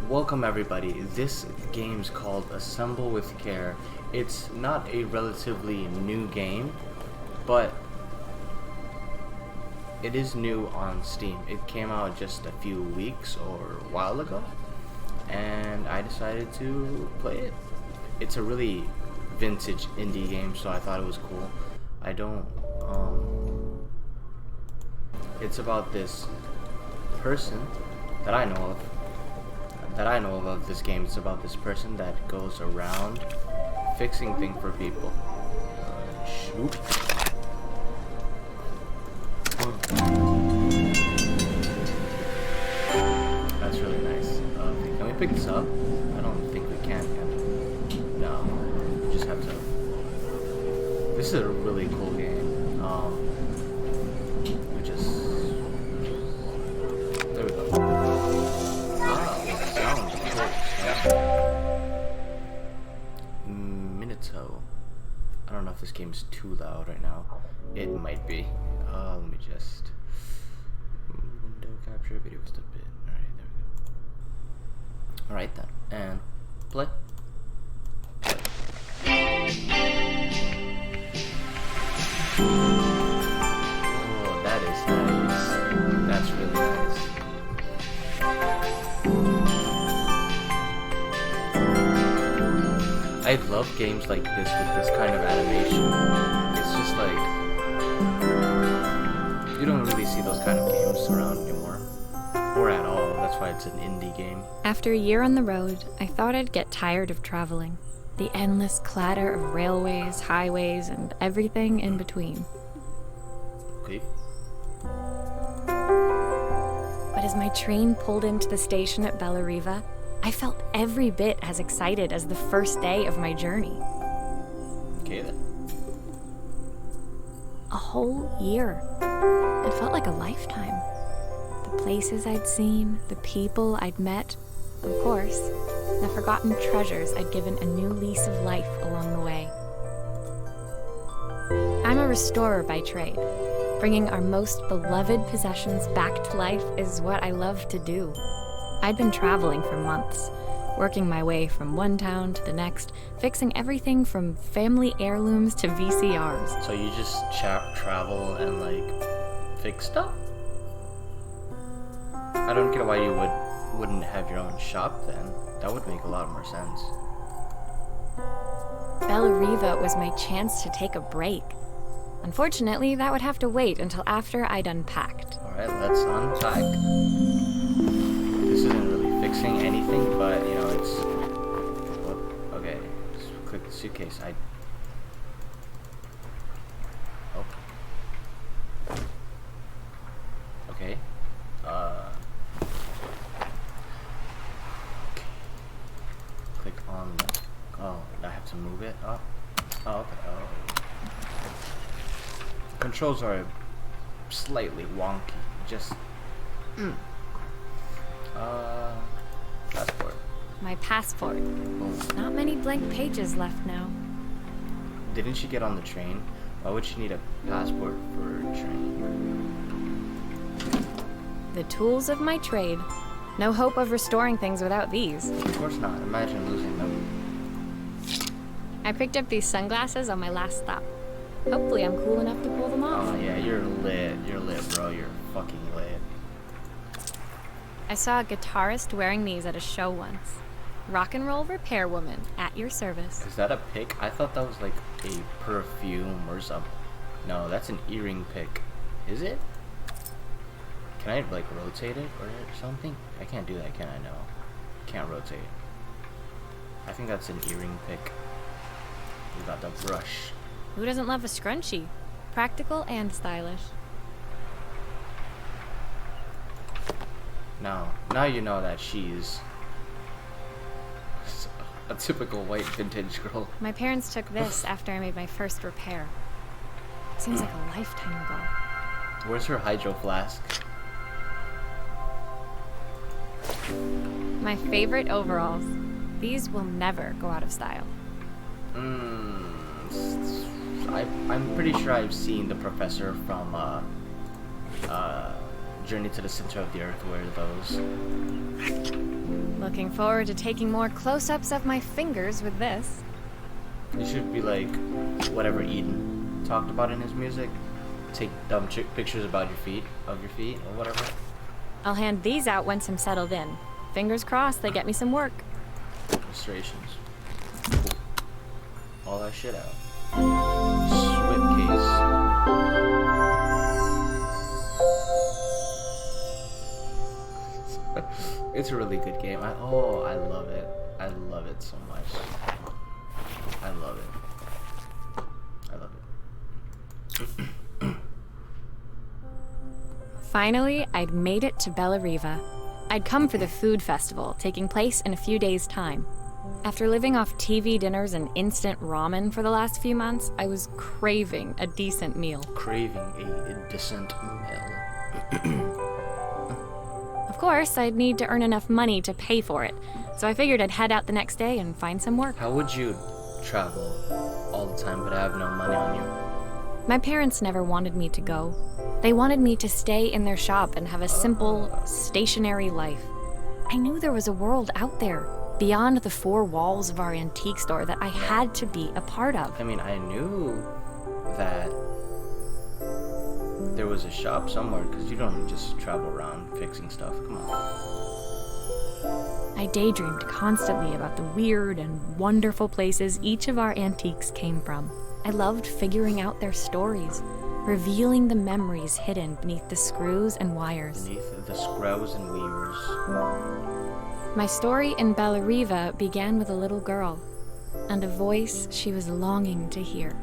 Welcome everybody. This game's called Assemble with Care. It's not a relatively new game, but it is new on Steam. It came out just a few weeks or a while ago, and I decided to play it. It's a really vintage indie game, so I thought it was cool. It's about this person that I know of this game. It's about this person that goes around fixing things for people. Shoot. That's really nice. Okay, can we pick this up? I don't think we can we? No. We just have to. This is a really cool game. There we go. Minito. I don't know if this game's too loud right now. It might be. Let me just window capture video just a bit. Alright, there we go. Alright then. And play. Oh, that is nice. That's really nice. I love games like this with this kind of animation. It's just like, you don't really see those kind of games around anymore, or at all. That's why it's an indie game. After a year on the road, I thought I'd get tired of traveling. The endless clatter of railways, highways, and everything in between. Okay. But as my train pulled into the station at Bellariva, I felt every bit as excited as the first day of my journey. Okay then. A whole year. It felt like a lifetime. The places I'd seen, the people I'd met, of course, the forgotten treasures I'd given a new lease of life along the way. I'm a restorer by trade. Bringing our most beloved possessions back to life is what I love to do. I'd been traveling for months, working my way from one town to the next, fixing everything from family heirlooms to VCRs. So you just travel and like fix stuff? I don't get why you wouldn't have your own shop then. That would make a lot more sense. Bellariva was my chance to take a break. Unfortunately, that would have to wait until after I'd unpacked. Alright, let's unpack. This isn't really fixing anything, but you know, it's. Whoop, okay, just click the suitcase. Oh. Okay. Click on the. Oh, I have to move it up. Oh, okay. Oh. Controls are slightly wonky. Just. Passport. My passport. Oh. Not many blank pages left now. Didn't she get on the train? Why would she need a passport for a train? The tools of my trade. No hope of restoring things without these. Of course not. Imagine losing them. I picked up these sunglasses on my last stop. Hopefully I'm cool enough to pull them off. Oh yeah, you're lit. You're lit, bro. You're fucking lit. I saw a guitarist wearing these at a show once. Rock and roll repair woman, at your service. Is that a pick? I thought that was like a perfume or something. No, that's an earring pick. Is it? Can I like rotate it or something? I can't do that, can I? No. Can't rotate. I think that's an earring pick. We got the brush. Who doesn't love a scrunchie? Practical and stylish. Now you know that she's a typical white vintage girl. My parents took this after I made my first repair. Seems like a lifetime ago. Where's her hydro flask? My favorite overalls. These will never go out of style. I'm pretty sure I've seen the professor from Journey to the Center of the Earth wear those. Looking forward to taking more close-ups of my fingers with this. It should be like whatever Eden talked about in his music. Take dumb pictures about your feet, or whatever. I'll hand these out once I'm settled in. Fingers crossed they get me some work. Illustrations. All that shit out. Swip case. It's a really good game. I love it. I love it so much. I love it. I love it. Finally, I'd made it to Bellariva. I'd come for the food festival, taking place in a few days' time. After living off TV dinners and instant ramen for the last few months, I was craving a decent meal. Craving a decent meal. Of course, I'd need to earn enough money to pay for it, so I figured I'd head out the next day and find some work. How would you travel all the time but have no money on you? My parents never wanted me to go. They wanted me to stay in their shop and have a simple, stationary life. I knew there was a world out there, beyond the four walls of our antique store, that I had to be a part of. I mean, I knew that there was a shop somewhere, because you don't just travel around fixing stuff. Come on. I daydreamed constantly about the weird and wonderful places each of our antiques came from. I loved figuring out their stories, revealing the memories hidden beneath the screws and wires. Beneath the screws and weavers. My story in Bellariva began with a little girl, and a voice she was longing to hear.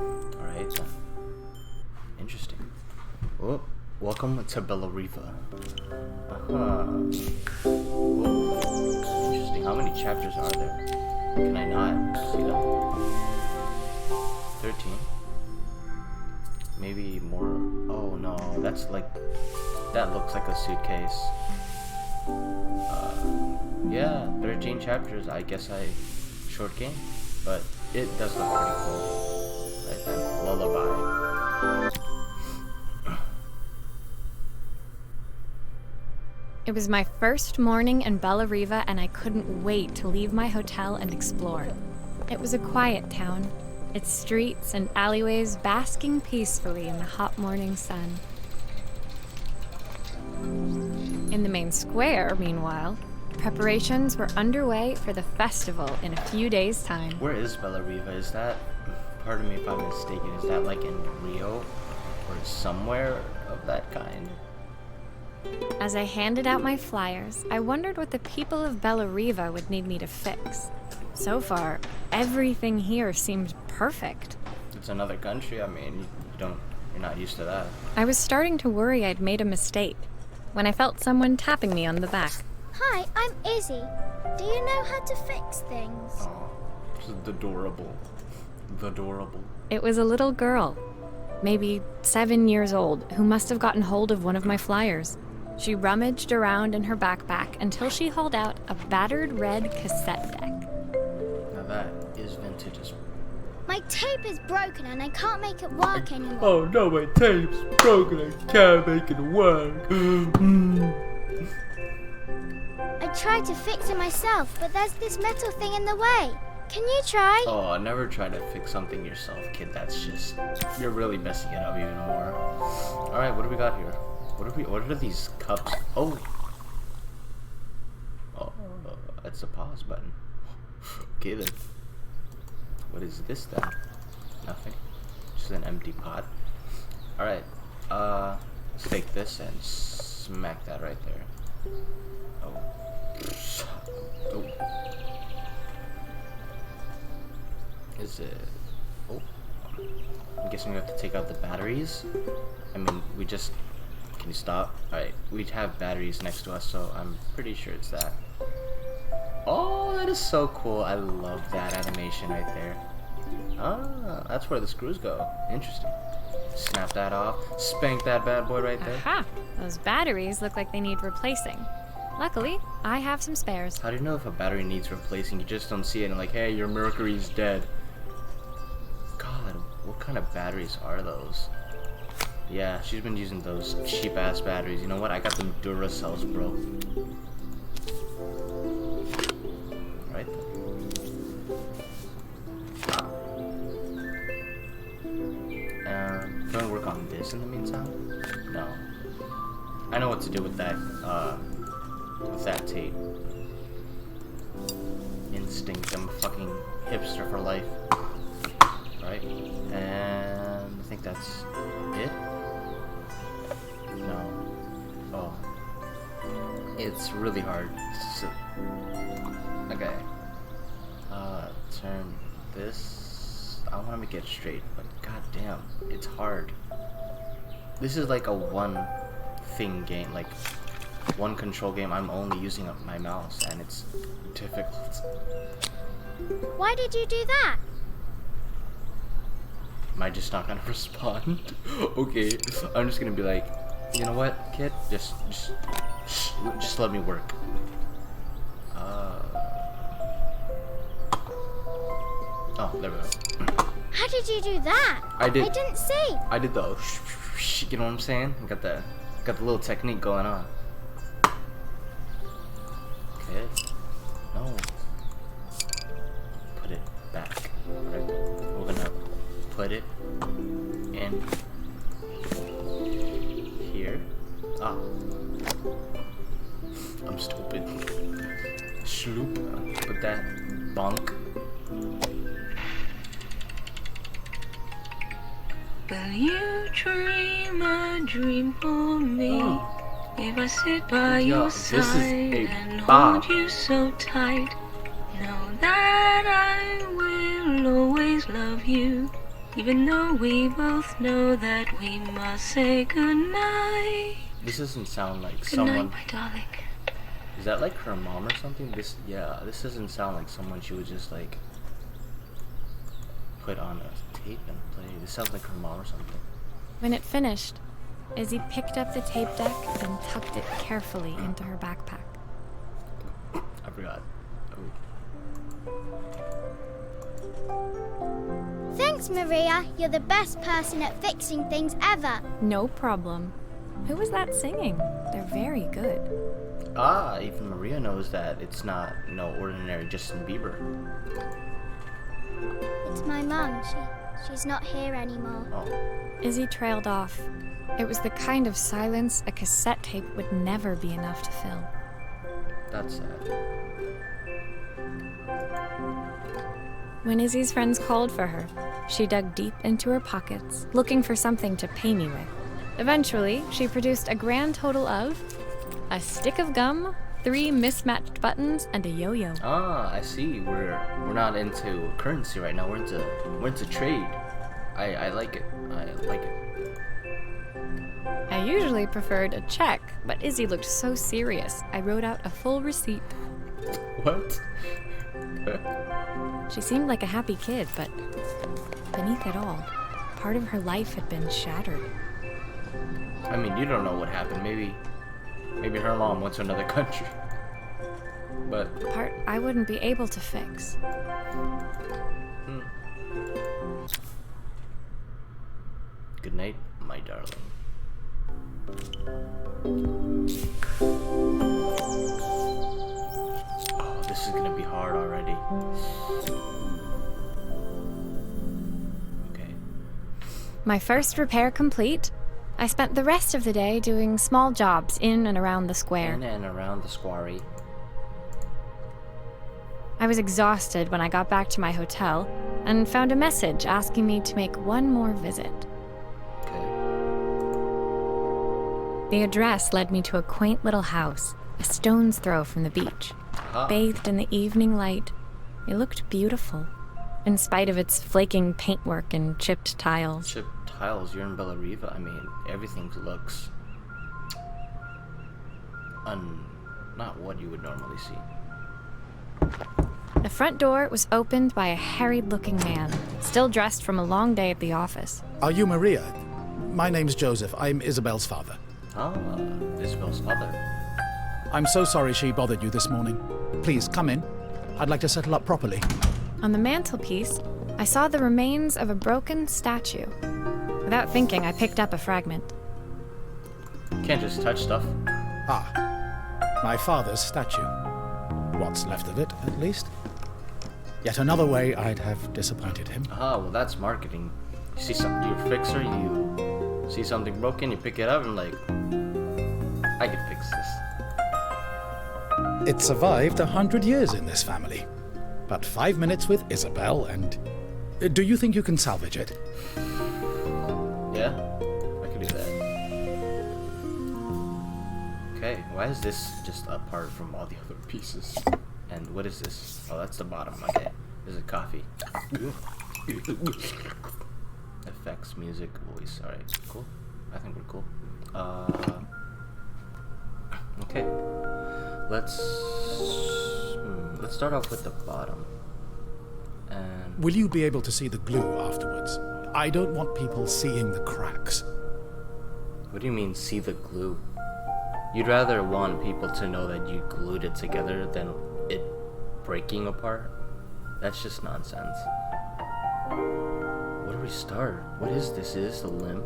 Alright then. Interesting. Oh, welcome to Bellariva. Oh, interesting. How many chapters are there? Can I not see them? 13? Maybe more. Oh no, that's like, that looks like a suitcase. Yeah, 13 chapters. I guess short game, but it does look pretty cool. Right then, lullaby. It was my first morning in Bellariva, and I couldn't wait to leave my hotel and explore. It was a quiet town, its streets and alleyways basking peacefully in the hot morning sun. In the main square, meanwhile, preparations were underway for the festival in a few days' time. Where is Bellariva? Is that, pardon me if I'm mistaken, is that like in Rio or somewhere of that kind? As I handed out my flyers, I wondered what the people of Bellariva would need me to fix. So far, everything here seemed perfect. It's another country. I mean, you're not used to that. I was starting to worry I'd made a mistake when I felt someone tapping me on the back. Hi, I'm Izzy. Do you know how to fix things? Oh, it's adorable. Adorable. It was a little girl, maybe 7 years old, who must have gotten hold of one of my flyers. She rummaged around in her backpack until she hauled out a battered red cassette deck. Now that is vintage as well. My tape is broken and I can't make it work anymore. Oh no, my tape's broken. I can't make it work. I tried to fix it myself, but there's this metal thing in the way. Can you try? Oh, never try to fix something yourself, kid. That's just, you're really messing it up even more. Alright, what do we got here? What are these cups? Oh, that's a pause button. Okay then. What is this then? Nothing. Just an empty pot. Alright, let's take this and smack that right there. Oh. Oh. Is it? Oh. I'm guessing we have to take out the batteries. I mean, can you stop? Alright, we have batteries next to us, so I'm pretty sure it's that. Oh, that is so cool. I love that animation right there. Ah, that's where the screws go. Interesting. Snap that off. Spank that bad boy right there. Aha! Those batteries look like they need replacing. Luckily, I have some spares. How do you know if a battery needs replacing? You just don't see it and like, hey, your Mercury's dead. God, what kind of batteries are those? Yeah, she's been using those cheap ass batteries. You know what? I got them Duracells, bro. I know what to do with that tape. Instinct. I'm a fucking hipster for life. Right? And I think that's it. No. Oh. It's really hard. Okay. Turn this. I want to make it straight, but goddamn, it's hard. This is like a one thing game, like one control game. I'm only using my mouse, and it's difficult. Why did you do that? Am I just not gonna respond? Okay, I'm just gonna be like, you know what, kid? Just let me work. Oh, there we go. How did you do that? I didn't see. I did the, you know what I'm saying? Got the little technique going on. Okay. No. Put it back. Right. We're gonna put it in here. Ah. I'm stupid. Shloop. Put that bonk. Will you dream a dream for me? If I sit by your side and hold you so tight, know that I will always love you, even though we both know that we must say goodnight. This doesn't sound like Good someone. night, my darling. Is that like her mom or something? This doesn't sound like someone she would just like put on a tape and play. This sounds like her mom or something. When it finished, Izzy picked up the tape deck and tucked it carefully into her backpack. I forgot. Oh. Thanks, Maria. You're the best person at fixing things ever. No problem. Who was that singing? They're very good. Ah, even Maria knows that it's not no ordinary Justin Bieber. It's my mom. She's not here anymore. Oh. Izzy trailed off. It was the kind of silence a cassette tape would never be enough to fill. That's sad. When Izzy's friends called for her, she dug deep into her pockets, looking for something to pay me with. Eventually, she produced a grand total of a stick of gum, 3 mismatched buttons, and a yo-yo. Ah, I see. We're not into currency right now. We're into trade. I like it. I like it. I usually preferred a check, but Izzy looked so serious, I wrote out a full receipt. What? She seemed like a happy kid, but beneath it all, part of her life had been shattered. I mean, you don't know what happened. Maybe her mom went to another country. But The part I wouldn't be able to fix. Good night, my darling. Oh, this is gonna be hard already. Okay. My first repair complete, I spent the rest of the day doing small jobs in and around the square. In and around the squarey. I was exhausted when I got back to my hotel and found a message asking me to make one more visit. Okay. The address led me to a quaint little house, a stone's throw from the beach. Aha. Bathed in the evening light, it looked beautiful, in spite of its flaking paintwork and chipped tiles. Chip tiles. You're in Bellariva. I mean, everything looks not what you would normally see. The front door was opened by a harried-looking man, still dressed from a long day at the office. Are you Maria? My name's Joseph. I'm Isabel's father. Ah, Isabel's father. I'm so sorry she bothered you this morning. Please, come in. I'd like to settle up properly. On the mantelpiece, I saw the remains of a broken statue. Without thinking, I picked up a fragment. Can't just touch stuff. Ah, my father's statue. What's left of it, at least. Yet another way I'd have disappointed him. Ah, well, that's marketing. You see you're a fixer, you see something broken, you pick it up and like, It survived 100 years in this family. But 5 minutes with Isabel and... Do you think you can salvage it? Yeah, I can do that. Okay, why is this just apart from all the other pieces? And what is this? Oh, that's the bottom. Okay, this is coffee. Effects, music, voice. Alright, cool. I think we're cool. Okay. Let's start off with the bottom. And Will you be able to see the glue afterwards? I don't want people seeing the cracks. what do you mean, see the glue? You'd rather want people to know that you glued it together than it breaking apart? That's just nonsense. Where do we start? What is this? Is this the limb?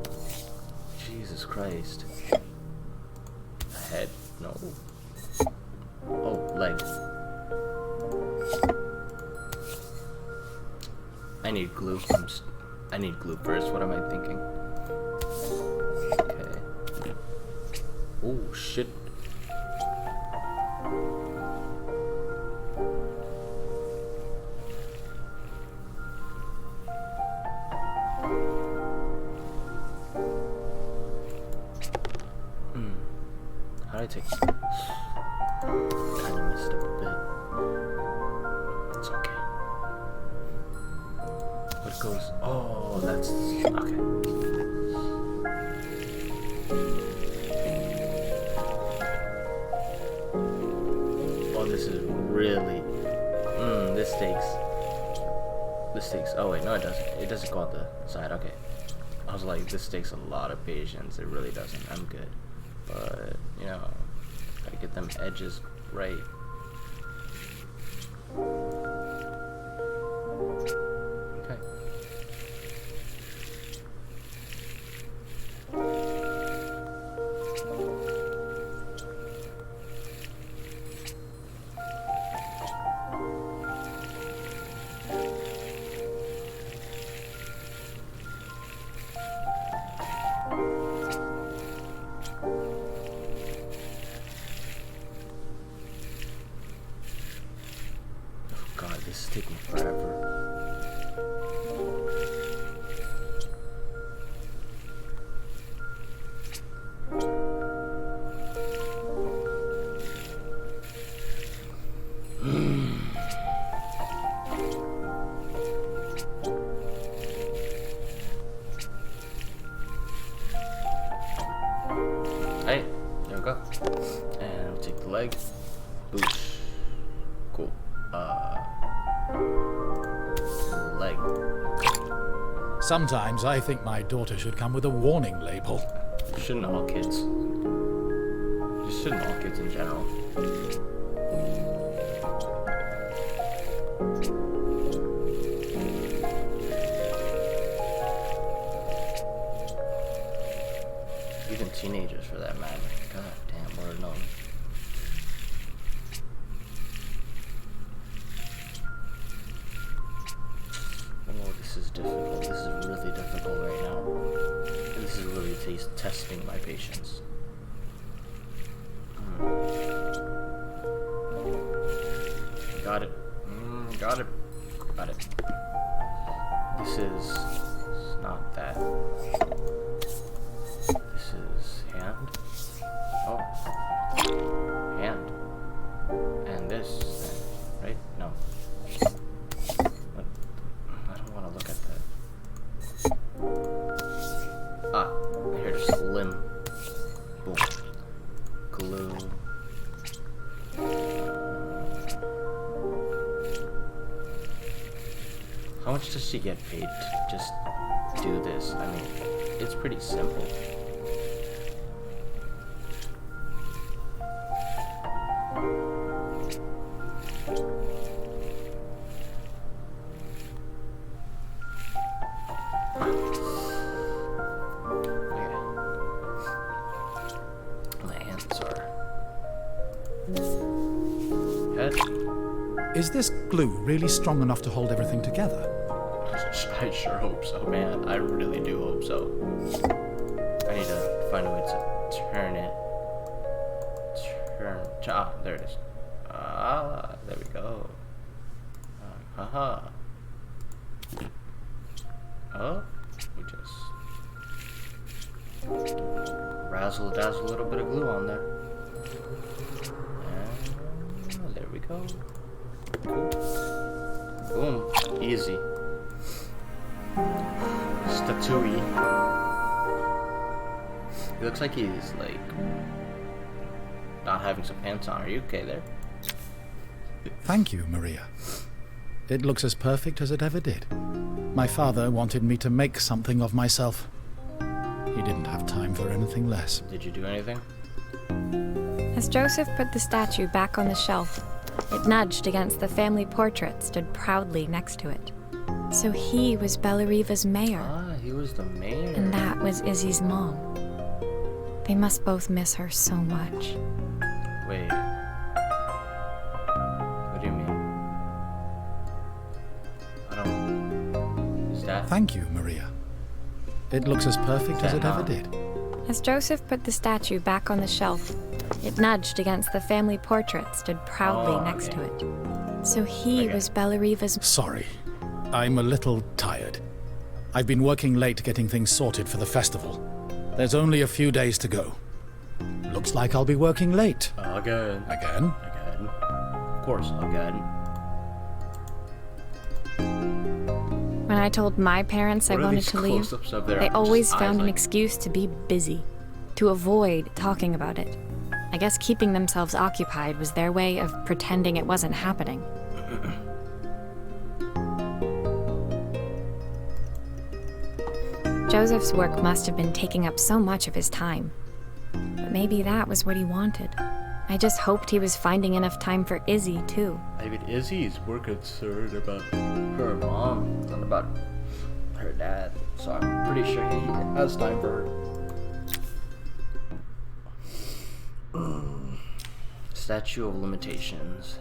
Jesus Christ. A head? No. Oh, leg. I need glue. I need glue first. What am I thinking? Okay. Oh, shit. How did I take... Kinda messed up a bit. It's okay. But it goes... Oh, that's... Okay. Oh, this is really... this takes... Oh wait, no it doesn't. It doesn't go on the side, okay. I was like, this takes a lot of patience. It really doesn't. I'm good. But, you know, gotta get them edges right. Okay. God, this is taking forever. Hey, there we go. And we'll take the leg. Boosh. Cool. Leg. Sometimes I think my daughter should come with a warning label. Shouldn't all kids? Just shouldn't all kids in general? Even teenagers, for that matter. God damn, Lord knows. Oh, this is difficult. This is really difficult right now. This is really testing my patience. Got it. Got it. Got it. This is not that. This is hand. Oh. Hand. And this. Right? No. What? I don't want to look at that. Ah. Here's limb. Boom. Glue. How much does she get paid to just do this? I mean, it's pretty simple. My hands are... Head? Is this glue really strong enough to hold everything together? I sure hope so, man. I really do hope so. I need to find a way to turn it. Ah, there it is. Haha. Oh, we just razzle dazzle a little bit of glue on there. And there we go. Cool. Boom. Easy. Statue. He looks like he's like not having some pants on. Are you okay there? Thank you, Maria. It looks as perfect as it ever did. My father wanted me to make something of myself. He didn't have time for anything less. Did you do anything? As Joseph put the statue back on the shelf, it nudged against the family portrait stood proudly next to it. So he was Bellariva's mayor, Ah, he was the mayor. and that was Izzy's mom. They must both miss her so much. Wait. What do you mean? I don't... Is that... Thank you, Maria. It looks as perfect as it ever did. As Joseph put the statue back on the shelf, it nudged against the family portrait stood proudly next to it. So he was Bellariva's... Sorry. I'm a little tired. I've been working late getting things sorted for the festival. There's only a few days to go. Looks like I'll be working late. Again. Again? Again. Of course, again. When I told my parents I wanted to leave, they always found an excuse to be busy, to avoid talking about it. I guess keeping themselves occupied was their way of pretending it wasn't happening. Joseph's work must have been taking up so much of his time. But maybe that was what he wanted. I just hoped he was finding enough time for Izzy, too. I mean, Izzy's more concerned about her mom than about her dad. So I'm pretty sure he has time for her. Statue of Limitations.